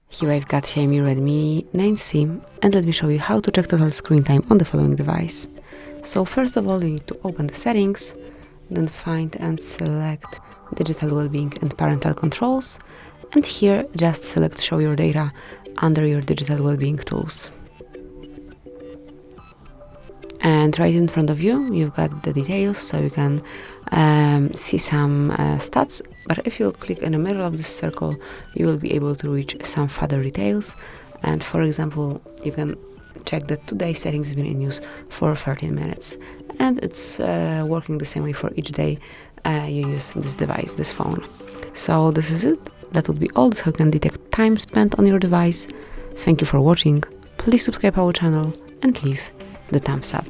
Here I've got XIAOMI Redmi 9C, and let me show you how to check total screen time on the following device. So first of all, you need to open the settings, then find and select digital well-being and parental controls, and here just select show your data under your digital well-being tools. And right in front of you, you've got the details, so you can see some stats, but if you click in the middle of this circle, you will be able to reach some further details. And for example, you can check that today's settings have been in use for 13 minutes. And it's working the same way for each day you use this device, this phone. So this is it. That would be all. So you can detect time spent on your device. Thank you for watching. Please subscribe our channel and leave the thumbs up.